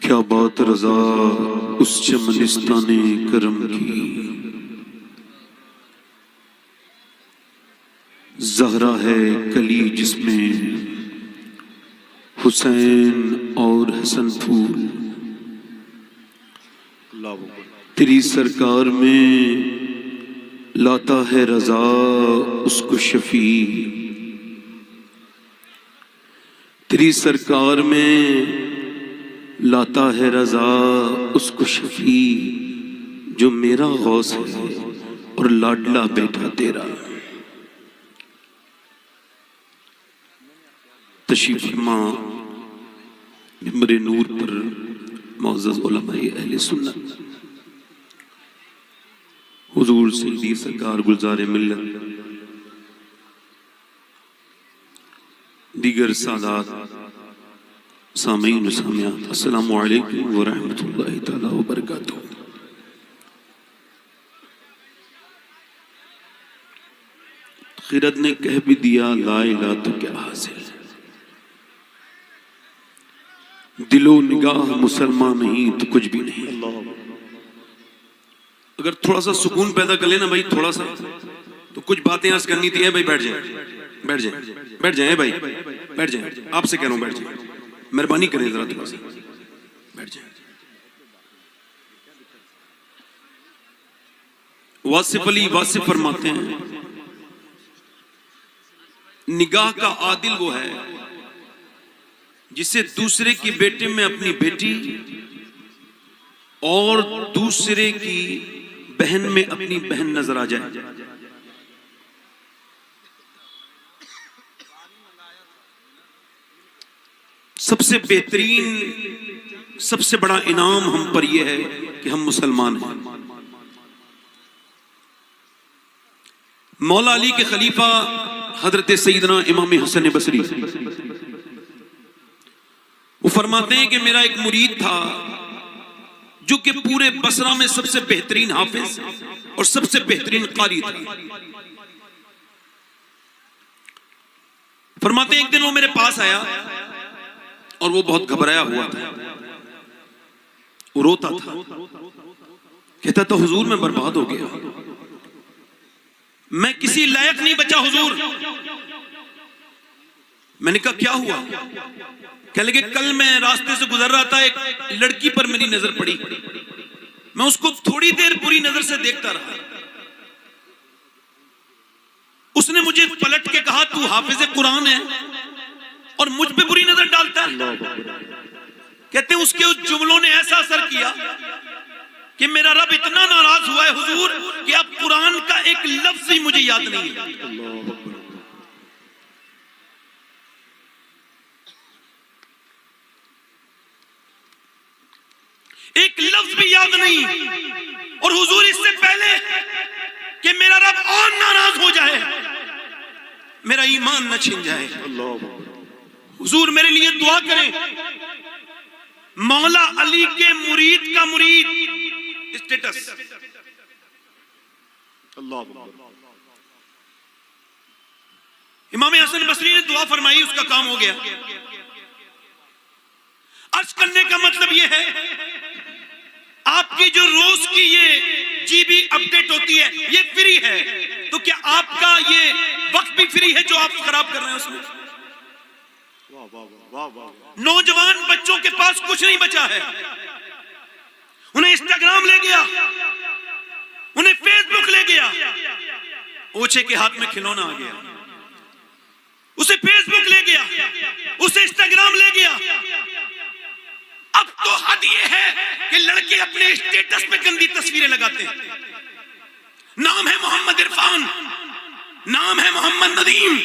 کیا بات رضا اس چمنستان کرم کی، زہرا ہے کلی جس میں حسین اور حسن پھول، تیری سرکار میں لاتا ہے رضا اس کو شفیع، تیری سرکار میں لاتا ہے رضا اس کو شفیع، جو میرا غوث ہے اور لاڈلا بیٹا تیرا۔ تشریف فرما منبر نور پر معزز علماء اہل سنت، حضور سیدی سرکار گلزار ملت، دیگر سادات، سامعین و سامعات، السلام علیکم ورحمۃ اللہ تعالی وبرکاتہ۔ خرد نے کہہ بھی دیا لا الہ تو کیا حاصل، دل و نگاہ مسلمان نہیں تو کچھ بھی نہیں۔ اگر تھوڑا سا سکون پیدا کر لینا بھائی، تھوڑا سا، تو کچھ باتیں عرض کرنی تھی۔ بھائی بیٹھ جائیں، بیٹھ جائیں، بیٹھ جائیں بھائی، بیٹھ جائیں، آپ سے کہہ رہا ہوں بیٹھ جائیں، مہربانی کریں ذرا تھوڑا سا بیٹھ جائیں۔ واصف علی واصف فرماتے ہیں نگاہ کا عادل وہ ہے جسے دوسرے کی بیٹے میں اپنی بیٹی اور دوسرے کی بہن میں اپنی بہن نظر آ جائے۔ سب سے بہترین، سب سے بڑا انعام ہم پر یہ ہے کہ ہم مسلمان ہیں۔ مولا علی کے خلیفہ حضرت سیدنا امام حسن بصری وہ فرماتے ہیں کہ میرا ایک مرید تھا جو کہ پورے بصرہ میں سب سے بہترین حافظ اور سب سے بہترین قاری تھا۔ فرماتے ہیں ایک دن وہ میرے پاس آیا اور وہ بہت گھبرایا ہوا تھا، وہ روتا تھا، کہتا تھا حضور میں برباد ہو گیا، میں کسی لائق نہیں بچا حضور۔ میں نے کہا کیا ہوا؟ کہنے لگے کل میں راستے سے گزر رہا تھا، ایک لڑکی پر میری نظر پڑی، میں اس کو تھوڑی دیر پوری نظر سے دیکھتا رہا، اس نے مجھے پلٹ کے کہا تو حافظ قرآن ہے اور مجھ پہ بری نظر ڈالتا ہے۔ کہتے ہیں اس کے اس جملوں نے ایسا اثر کیا کہ میرا رب اتنا ناراض ہوا ہے حضور کہ اب قرآن کا ایک لفظ ہی مجھے یاد نہیں ہے۔ ایک لفظ بھی یاد نہیں، اور حضور اس سے پہلے کہ میرا رب اور ناراض ہو جائے، میرا ایمان نہ چھن جائے، حضور میرے لیے دعا کریں۔ مولا علی کے مرید کا مرید اسٹیٹس، امام حسن بصری نے دعا فرمائی، اس کا کام ہو گیا۔ عرض کرنے کا مطلب یہ ہے آپ کی جو روز کی یہ جی بی اپڈیٹ ہوتی ہے یہ فری ہے، تو کیا آپ کا یہ وقت بھی فری ہے جو آپ خراب کر رہے ہیں اس میں؟ نوجوان بچوں کے پاس کچھ نہیں بچا ہے، انہیں انسٹاگرام لے گیا، انہیں فیس بک لے گیا، اوچھے کے ہاتھ میں کھلونا آ گیا، اسے فیس بک لے گیا، اسے انسٹاگرام لے گیا۔ اب تو حد یہ ہے کہ لڑکے اپنے اسٹیٹس پہ گندی تصویریں لگاتے ہیں، نام ہے محمد عرفان، نام ہے محمد ندیم،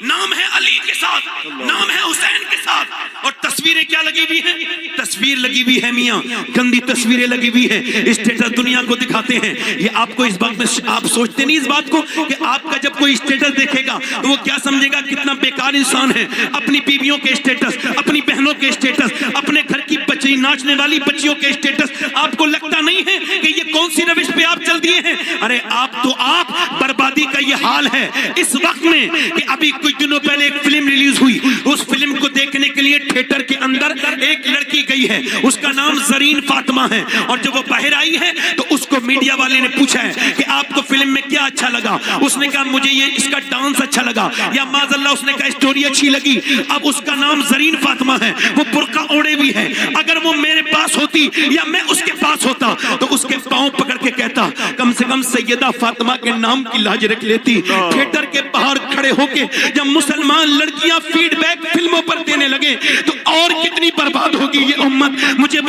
نام ہے علی کے ساتھ، نام ہے حسین کے ساتھ، اور تصویریں کیا لگی ہوئی ہیں؟ تصویر لگی ہوئی ہے میاں، گندی تصویریں لگی ہوئی ہیں، اسٹیٹس دنیا کو دکھاتے ہیں۔ یہ آپ کو اس بات میں آپ سوچتے نہیں اس بات کو کہ آپ کا جب کوئی اسٹیٹس دیکھے گا تو وہ کیا سمجھے گا کتنا بیکار انسان ہے؟ اپنی بیویوں کے اسٹیٹس، اپنی بہنوں کے اسٹیٹس، اپنے گھر کی بچی ناچنے والی بچیوں کے اسٹیٹس، آپ کو لگتا نہیں ہے کہ یہ کون سی روش پہ آپ چل دیے ہیں؟ ارے آپ تو آپ برباد بربادی کا یہ حال ہے اس وقت میں کہ ابھی کچھ دنوں پہلے ایک فلم ریلیز ہوئی، اس فلم کو دیکھنے کے لیے تھیٹر کے اندر ایک لڑکی گئی ہے، اس کا نام زرین فاطمہ ہے، اور جب وہ باہر آئی ہے تو اس کو میڈیا والے نے پوچھا ہے کہ آپ کو فلم میں کیا اچھا لگا؟ اس نے کہا مجھے یہ اس کا ڈانس اچھا لگا، یا معاذ اللہ اس نے کہا اسٹوری اچھی لگی۔ اب اس کا نام زرین فاطمہ ہے، وہ برقع اوڑے بھی ہے، اگر وہ میرے پاس ہوتی یا میں اس کے پاس ہوتا تو اس کے پاؤں پکڑ کے کہتا کم سے کم سیدہ فاطمہ کے نام کی لاج رکھ لیتی۔ تھیٹر کے باہر کھڑے ہو کے جب مسلمان لڑکیاں فیڈ بیک فلموں پر دینے لگے تو اور کتنی برباد ہوگی یہ امت۔ مجھے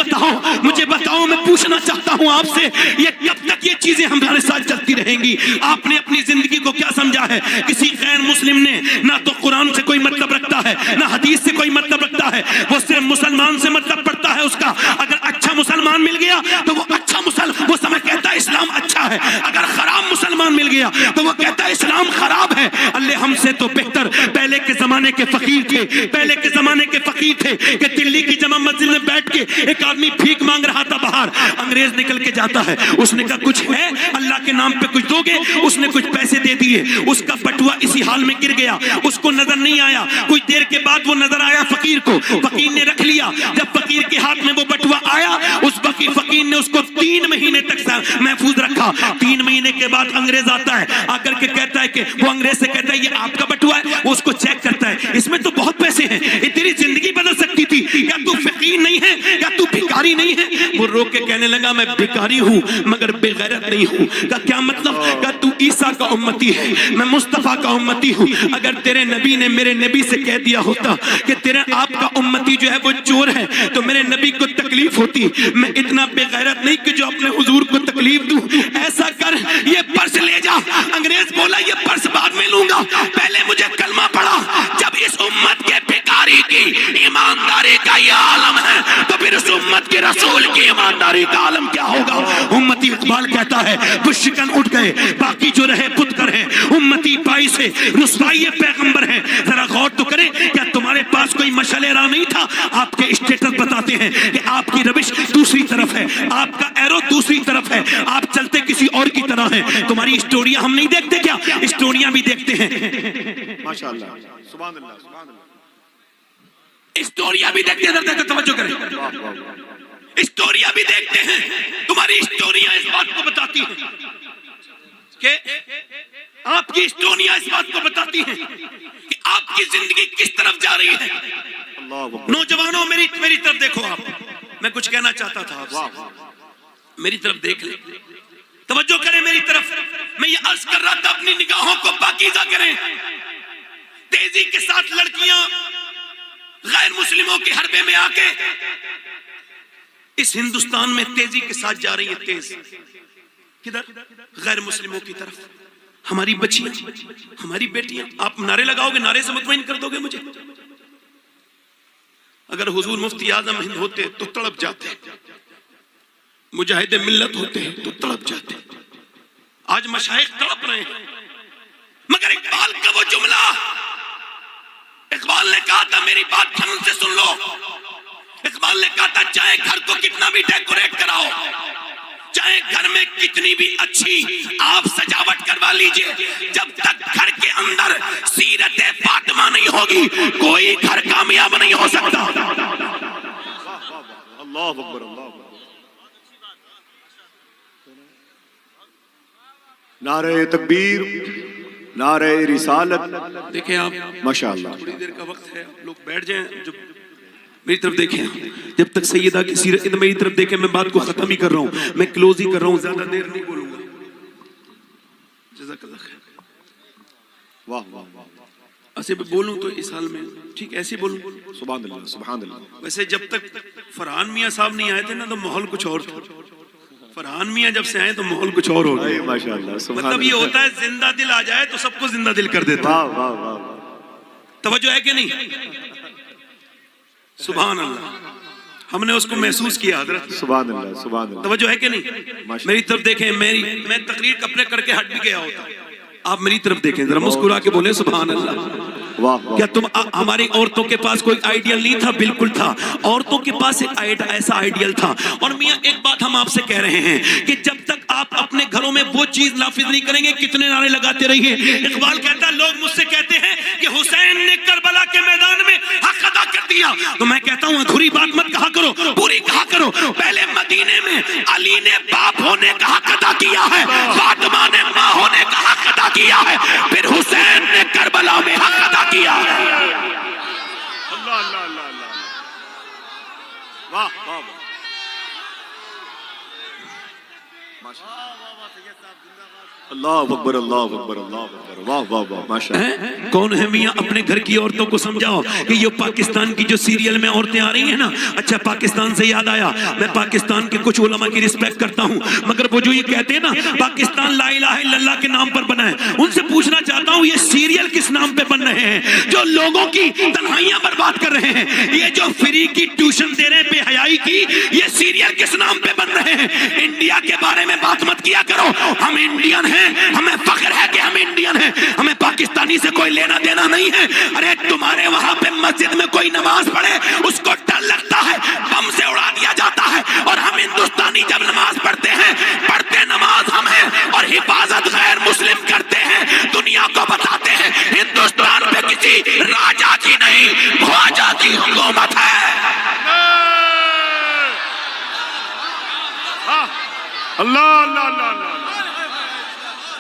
بتاؤ، میں پوچھنا چاہتا ہوں آپ سے، یہ کب تک یہ چیزیں ہمارے ساتھ چلتی رہیں گی؟ آپ نے اپنی زندگی کو کیا سمجھا ہے؟ کسی غیر مسلم نے نہ تو قرآن سے کوئی مطلب رکھتا ہے نہ حدیث سے کوئی مطلب رکھتا ہے، وہ صرف مسلمان سے مطلب پڑتا ہے اس کا۔ اگر اچھا مسلمان مل گیا تو وہ اچھا مسلمان، وہ سمجھ کہتا ہے اسلام اچھا ہے، اگر خراب مسلمان مل گیا تو وہ کہتا ہے اسلام خراب ہے۔ اللہ ہم سے تو بہتر پہلے کے زمانے کے فقیر تھے کہ دلی کی جامع مسجد میں بیٹھ کے ایک آدمی بھیک مانگ رہا تھا باہر، انگریز نکل کے جاتا ہے، اس نے کہا کچھ ہے اللہ کے نام پہ کچھ دو گے؟ اس نے کچھ پیسے دے دیے، اس کا بٹوا اسی حال میں گر گیا، اس کو نظر نہیں آیا، کچھ دیر کے بعد وہ نظر آیا فقیر کو، فقیر نے رکھ لیا۔ جب فقیر کے ہاتھ میں وہ بٹوا آیا، اس فقیر نے اس کو 3 مہینے تک محفوظ رکھا۔ 3 مہینے کے بعد انگریز آتا ہے، آ کر کے کہتا ہے کہ وہ انگریز سے کہتا ہے یہ آپ کا بٹوا ہے، وہ اس کو چیک کرتا ہے، اس میں تو بہت پیسے ہیں، یہ تیری زندگی بدل سکتی تھی، کیا تو فقیر نہیں ہے، کیا تو بھکاری نہیں ہے؟ وہ رو کے کہنے لگا میں بھکاری ہوں مگر بے غیرت نہیں ہوں۔ کیا مطلب؟ کہ تو عیسیٰ کا امتی ہے، میں مصطفیٰ کا امتی ہوں۔ اگر تیرے نبی نے میرے نبی سے کہہ دیا ہوتا کہ تیرے آپ کا امتی جو ہے وہ چور ہے تو میرے نبی کو تکلیف ہوتی، میں اتنا بے غیرت نہیں کہ جو اپنے حضور کو تکلیف دوں۔ ایسا کر یہ پرس لے جا۔ انگریز بولا یہ پرس بعد میں لوں گا، پہلے مجھے کلمہ پڑھا۔ جب اس امت کے بھکاری کی ایمانداری کا یہ عالم ہے تو پھر اس امت کے رسول کی ایمانداری کا عالم کیا ہوگا؟ امتی اقبال کہتا ہے بشکن اٹھ گئے باقی جو رہے پتکر ہیں، امتی پائی سے رسوائی پیغمبر ہیں۔ ذرا غور تو کریں، کیا تمہارے پاس کوئی مشعل راہ نہیں تھا؟ آپ کے اسٹیٹس بتاتے ہیں کہ آپ کی روش دوسری طرف ہے، آپ کا ایرو دوسری طرف ہے، آپ چلتے کسی اور کی طرح ہیں۔ تمہاری اسٹوریاں ہم نہیں دیکھتے کیا؟ اسٹوریاں بھی دیکھتے ہیں۔ ماشاءاللہ، سبحان اللہ، سبحان اللہ، اسٹوریاں بھی دیکھتے ہیں، توجہ کریں، اسٹوریاں بھی دیکھتے ہیں۔ تمہاری اسٹوریاں اس بات کو بتاتی ہیں کہ آپ کی اسٹوریاں اس بات کو بتاتی ہیں کہ آپ کی زندگی کس طرف جا رہی ہے۔ نوجوانوں میری طرف دیکھو، آپ میں کچھ کہنا چاہتا تھا آپ سے، میری طرف دیکھ لیں، توجہ کریں میری طرف۔ میں یہ عرض کر رہا تھا اپنی نگاہوں کو پاکیزہ کریں۔ تیزی کے ساتھ لڑکیاں غیر مسلموں کے حربے میں آ کے اس ہندوستان میں تیزی کے ساتھ جا رہی ہے۔ تیز کدھر؟ غیر مسلموں کی طرف۔ ہماری بچیاں، ہماری بیٹیاں، آپ نعرے لگاؤ گے، نعرے سے مطمئن کر دو گے مجھے؟ اگر حضور مفتی اعظم ہند ہوتے تو تڑپ جاتے، مجاہد ملت ہوتے تو تڑپ جاتے۔ آج مشائخ تڑپ رہے ہیں، مگر اقبال کا وہ جملہ، اقبال نے کہا تھا میری بات دھیان سے سن لو، اقبال نے کہا تھا چاہے گھر کو کتنا بھی ڈیکوریٹ کراؤ، چاہے گھر میں کتنی بھی اچھی آپ سجاوٹ کروا لیجئے، جب تک گھر کے اندر سیرت فاطمہ نہیں ہوگی کوئی گھر کامیاب نہیں ہو سکتا۔ اللہ اکبر، اللہ اکبر، نعرہ تکبیر، نعرہ رسالت۔ دیکھیں آپ، ماشاءاللہ، تھوڑی دیر کا وقت ہے، لوگ بیٹھ جائیں، جو میری طرف دیکھیں، جب تک سیدہ کی سیرت میری طرف دیکھیں، میں بات کو ختم ہی کر رہا ہوں، میں کلوز ہی کر رہا ہوں، زیادہ دیر نہیں بولوں گا۔ جزاک اللہ خیر۔ واہ واہ واہ، ایسے بولوں تو اس حال میں ٹھیک ایسے بولوں۔ سبحان اللہ، سبحان اللہ۔ ویسے جب تک فرحان میاں صاحب نہیں آئے تھے نا تو ماحول کچھ اور تھا، فرحان میاں جب سے آئے تو ماحول کچھ اور ہو گیا۔ ماشاءاللہ، سبحان مطلب یہ ہوتا ہے زندہ دل آ جائے تو سب کو زندہ دل کر دیتا ہے۔ واہ واہ واہ، توجہ ہے کہ نہیں؟ سبحان اللہ، ہم نے اس کو محسوس کیا حضرت۔ سبحان اللہ، سبحان اللہ، توجہ ہے کہ نہیں؟ میری طرف دیکھیں، میں تقریر کپڑے کر کے ہٹ بھی گیا ہوتا، آپ میری طرف دیکھیں ذرا، مسکرا کے بولیں سبحان اللہ۔ واہ کیا تم ہماری عورتوں کے پاس کوئی آئیڈیل نہیں تھا؟ بالکل تھا. عورتوں کے پاس ایک ایسا آئیڈیل تھا. اور میاں ایک بات ہم آپ سے کہہ رہے ہیں کہ جب تک آپ اپنے گھروں میں وہ چیز نافذ نہیں کریں گے کتنے نعرے لگاتے رہیے. اقبال کہتا ہے لوگ مجھ سے کہتے ہیں کہ حسین نے کربلا کے میدان میں حق ادا کر دیا. تو میں کہتا ہوں ادھوری بات مت کہا کرو, پوری کہا کرو. پہلے مدینے میں علی نے باپ ہونے کا حق ادا کیا ہے, فاطمہ نے ماں ہونے کا حق ادا کیا ہے, پھر حسین نے کربلا میں حق ادا کیا ہے. اللہ اللہ اللہ اللہ واہ واہ اللہ اکبر اللہ اکبر اللہ اکبر واہ واہ واہ ماشاءاللہ. کون ہے میاں اپنے گھر کی عورتوں کو سمجھاؤ کہ یہ پاکستان کی جو سیریل میں عورتیں آ رہی ہیں نا, اچھا پاکستان سے یاد آیا, میں پاکستان کے کچھ علماء کی رسپیکٹ کرتا ہوں, مگر وہ جو یہ کہتے ہیں نا پاکستان لا الہ الا اللہ کے نام پر بنا ہے, ان سے پوچھنا چاہتا ہوں یہ سیریل کس نام پہ بن رہے ہیں جو لوگوں کی تنہائیاں برباد کر رہے ہیں؟ یہ جو فری کی ٹیوشن دے رہے ہیں بے حیائی کی, یہ سیریل کس نام پہ بن رہے ہیں؟ انڈیا کے بارے میں بات مت کیا کرو. ہم انڈین ہیں, ہمیں فخر ہے کہ ہم انڈین ہیں, ہمیں پاکستانی سے کوئی لینا دینا نہیں ہے. ارے تمہارے وہاں پہ مسجد میں کوئی نماز پڑھے اس کو ڈر لگتا ہے, بم سے اڑا دیا جاتا ہے, اور ہم ہندوستانی جب نماز پڑھتے ہیں پڑھتے نماز ہم ہیں اور حفاظت غیر مسلم کرتے ہیں. دنیا کو بتاتے ہیں ہندوستان پہ کسی راجا کی نہیں خواجہ کی حکومت ہے. اللہ اللہ اللہ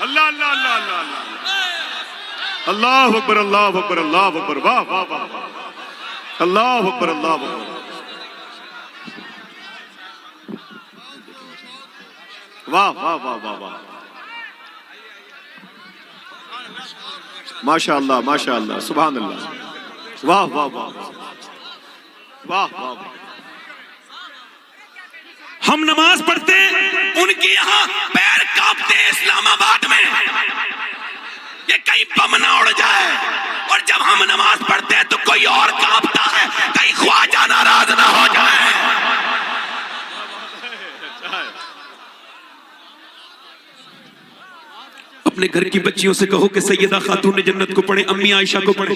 اللہ اللہ اللہ اللہ اللہ اکبر اللہ اکبر اللہ اکبر واہ واہ واہ اللہ اکبر اللہ اکبر واہ واہ واہ واہ واہ ماشاء اللہ ماشاء اللہ سبحان اللہ واہ واہ واہ واہ واہ. ہم نماز پڑھتے ان کے یہاں پیر کانپتے ہیں اسلام آباد میں کہ کہیں بم نہ اڑ جائے, اور جب ہم نماز پڑھتے ہیں تو کوئی اور کانپتا ہے کہیں خواجہ ناراض نہ ہو جائے. اپنے گھر کی بچیوں سے کہو کہ سیدہ خاتون جنت کو پڑھے, امی عائشہ کو پڑھے,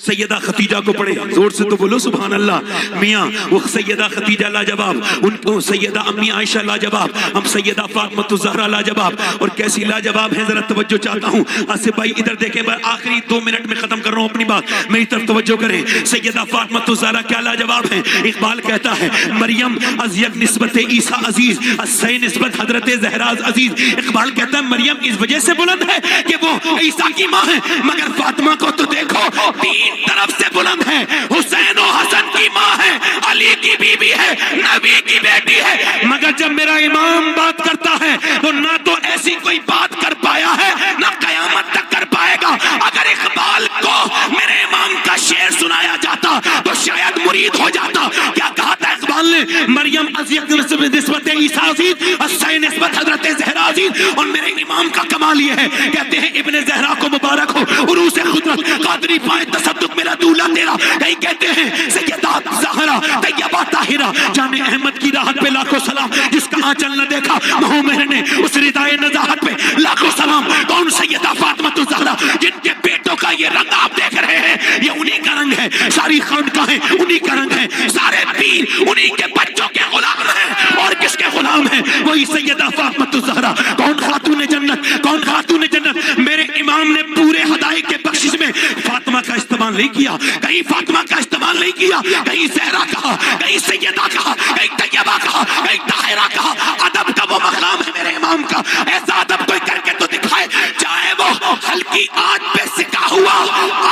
سیدہ خدیجہ کو پڑھے. زور سے تو بولو سبحان اللہ. میاں وہ سیدہ خدیجہ لاجواب, ان کو سیدہ امی عائشہ لاجواب, ہم سیدہ فاطمۃ الزہرا لاجواب. اور کیسی لاجواب ہیں ذرا توجہ چاہتا ہوں. آصف بھائی ادھر دیکھیں, آخری 2 منٹ میں ختم کر رہا ہوں اپنی بات, میری طرف توجہ کریں. سیدہ فاطمۃ الزہرا کیا لاجواب ہیں. اقبال کہتا ہے مریم از یک نسبت عیسیٰ عزیز, از سے نسبت حضرت زہرا عزیز. اقبال کہتا ہے مریم اس وجہ سے بلند ہے کہ وہ عیسیٰ کی ماں ہے, مگر فاطمہ کو تو دیکھو تین طرف سے بلند ہے. حسین و حسن کی ماں ہے, علی کی بیوی ہے, نبی کی بیٹی ہے. مگر جب میرا امام بات کرتا ہے تو نہ تو ایسی کوئی بات کر پایا ہے نہ قیامت تک کر پائے گا. اگر اقبال کو میرے امام کا شعر سنایا جاتا تو شاید مرید ہو جاتا. کیا کہا تھا اقبال نے؟ مریم از یک نسبت عیسیٰ عزیز, از سے نسبت حضرت زہرا عزیز. اور میرے امام کا کمال یہ ہے, کہتے ہیں ابن زہرا کو مبارک ہو عروس قدرت, قادری پائے تصدق میرا دولا تیرا. کہیں کہتے ہیں سیدہ زہرا طیبہ طاہرہ جان احمد کی راحت پہ لاکھوں سلام, جس کا آنچل نہ دیکھا مہو مہر نے اس ردائے نزاہت پہ لاکھوں سلام. کون سیدہ فاطمۃ الزہرا جن کے بیٹوں کا یہ رنگ آپ دیکھ رہے ہیں, یہ انہی کا رنگ ہے. ساری خانقاہیں انہی کا رنگ ہے, سارے پیر انہی کے بچوں کے غلام ہیں. اور کس کے غلام ہیں؟ وہی سیدہ فاطمۃ الزہرا. کون خاتون جنت, کون خاتون جنت. میرے امام نے پورے ہدایت کے بخشش میں فاطمہ کا استعمال نہیں کیا, کہیں فاطمہ کا استعمال نہیں کیا, کہیں زہرا کہا, کہیں سیدہ کہا, کہیں طیبہ کہا, کہیں طاہرہ کہا. ادب کا وہ مقام ہے میرے امام کا, ایسا ادب کوئی کر کے تو دکھائے, چاہے وہ ہلکی آنچ پہ سکا ہوا,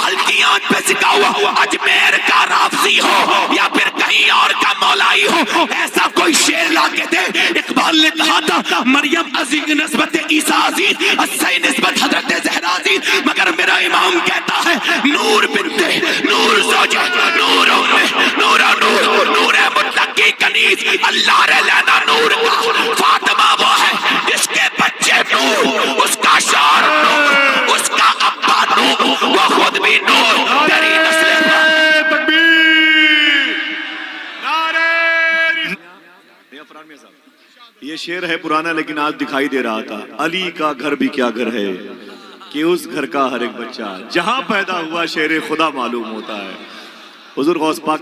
ہلکی آنچ پہ سکا ہوا اجمیر کا رافضی ہو یا پھر کہیں اور کا مولائی ہو, ایسا کوئی شعر لا کے دے. اقبال نے کہا تھا مریم عزیز نسبت عیسیٰ عزیز, اسی نسبت حضرت زہرا عزیز. مگر میرا امام کہتا ہے نور بنتے نور زوجہ نور نور نور نور مطلق کی کنیز, اللہ رلانا نور کا. فاطمہ وہ ہے جس کے بچے نور, اس کا شار نور, اس کا ابا نور, وہ خود بھی نور. تیری نسل یہ شعر ہے پرانا لیکن آج دکھائی دے رہا تھا. علی کا گھر بھی کیا گھر ہے, کہ اس گھر کا ہر ایک بچہ جہاں پیدا ہوا شیر خدا معلوم ہوتا ہے. حضور غوث پاک